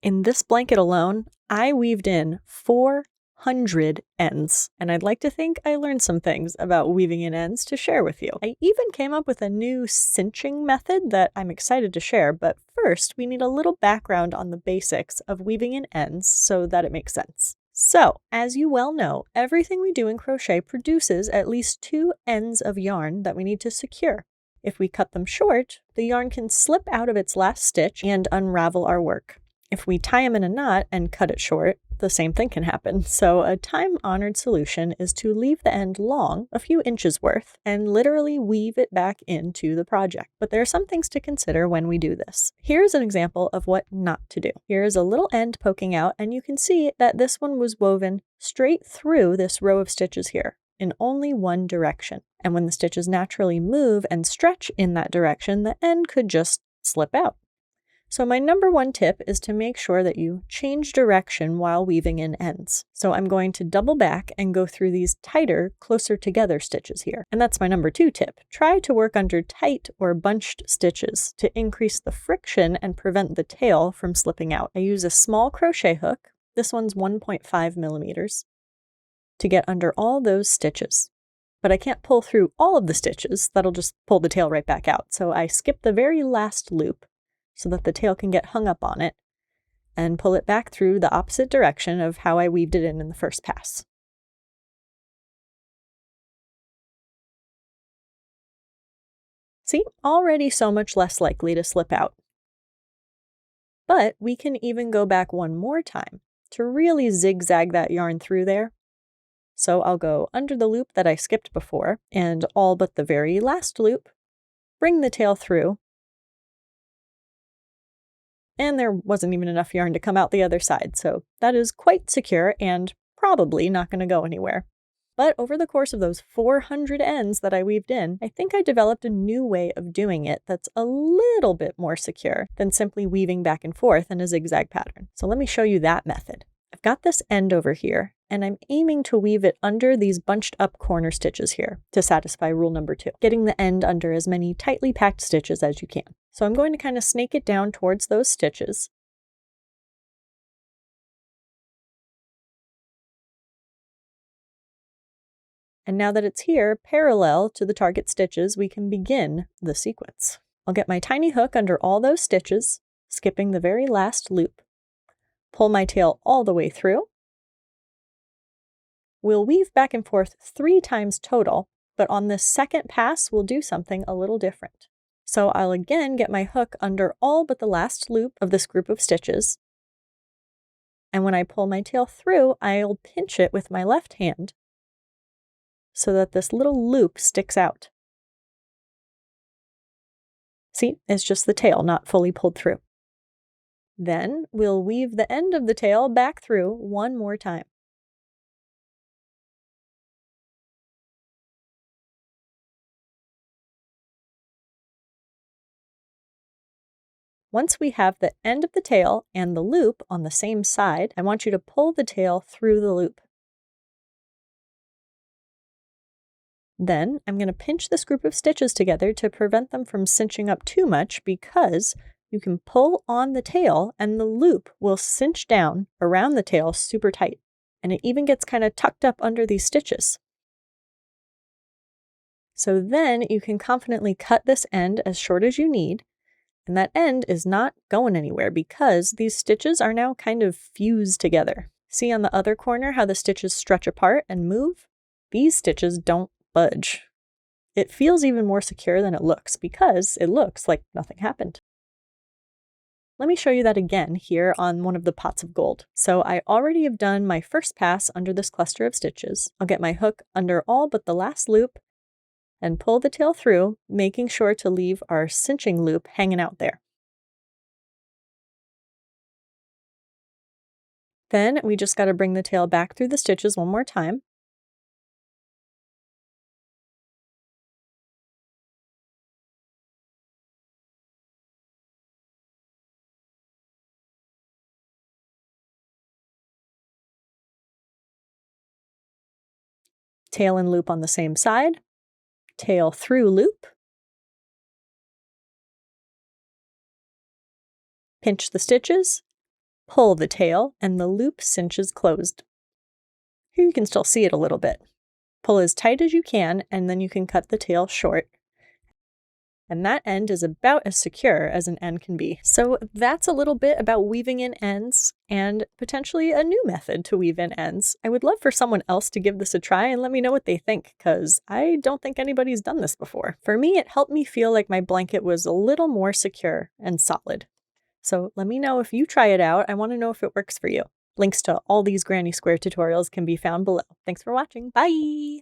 In this blanket alone, I weaved in 400 ends, and I'd like to think I learned some things about weaving in ends to share with you. I even came up with a new cinching method that I'm excited to share, but first we need a little background on the basics of weaving in ends so that it makes sense. So, as you well know, everything we do in crochet produces at least 2 ends of yarn that we need to secure. If we cut them short, the yarn can slip out of its last stitch and unravel our work. If we tie them in a knot and cut it short, the same thing can happen. So a time-honored solution is to leave the end long, a few inches worth, and literally weave it back into the project. But there are some things to consider when we do this. Here's an example of what not to do. Here is a little end poking out, and you can see that this one was woven straight through this row of stitches here, in only one direction. And when the stitches naturally move and stretch in that direction, the end could just slip out. So my number one tip is to make sure that you change direction while weaving in ends. So I'm going to double back and go through these tighter, closer together stitches here. And that's my number 2 tip. Try to work under tight or bunched stitches to increase the friction and prevent the tail from slipping out. I use a small crochet hook. This one's 1.5 millimeters to get under all those stitches. But I can't pull through all of the stitches. That'll just pull the tail right back out. So I skip the very last loop so that the tail can get hung up on it, and pull it back through the opposite direction of how I weaved it in the first pass. See, already so much less likely to slip out. But we can even go back one more time to really zigzag that yarn through there. So I'll go under the loop that I skipped before, and all but the very last loop, bring the tail through, and there wasn't even enough yarn to come out the other side, so that is quite secure and probably not going to go anywhere. But over the course of those 400 ends that I weaved in, I think I developed a new way of doing it that's a little bit more secure than simply weaving back and forth in a zigzag pattern. So let me show you that method. I've got this end over here, and I'm aiming to weave it under these bunched up corner stitches here to satisfy rule number 2, getting the end under as many tightly packed stitches as you can. So I'm going to kind of snake it down towards those stitches. And now that it's here, parallel to the target stitches, we can begin the sequence. I'll get my tiny hook under all those stitches, skipping the very last loop. Pull my tail all the way through. We'll weave back and forth 3 times total, but on this second pass, we'll do something a little different. So I'll again get my hook under all but the last loop of this group of stitches. And when I pull my tail through, I'll pinch it with my left hand so that this little loop sticks out. See, it's just the tail not fully pulled through. Then we'll weave the end of the tail back through one more time. Once we have the end of the tail and the loop on the same side, I want you to pull the tail through the loop. Then I'm going to pinch this group of stitches together to prevent them from cinching up too much, because you can pull on the tail and the loop will cinch down around the tail super tight. And it even gets kind of tucked up under these stitches. So then you can confidently cut this end as short as you need. And that end is not going anywhere because these stitches are now kind of fused together. See on the other corner how the stitches stretch apart and move? These stitches don't budge. It feels even more secure than it looks because it looks like nothing happened. Let me show you that again here on one of the pots of gold. So I already have done my first pass under this cluster of stitches. I'll get my hook under all but the last loop and pull the tail through, making sure to leave our cinching loop hanging out there. Then we just got to bring the tail back through the stitches one more time. Tail and loop on the same side. Tail through loop. Pinch the stitches Pull the tail and the loop cinches closed. Here you can still see it a little bit. Pull as tight as you can, and then you can cut the tail short. And that end is about as secure as an end can be. So that's a little bit about weaving in ends and potentially a new method to weave in ends. I would love for someone else to give this a try and let me know what they think, because I don't think anybody's done this before. For me, it helped me feel like my blanket was a little more secure and solid. So let me know if you try it out. I want to know if it works for you. Links to all these Granny Square tutorials can be found below. Thanks for watching. Bye!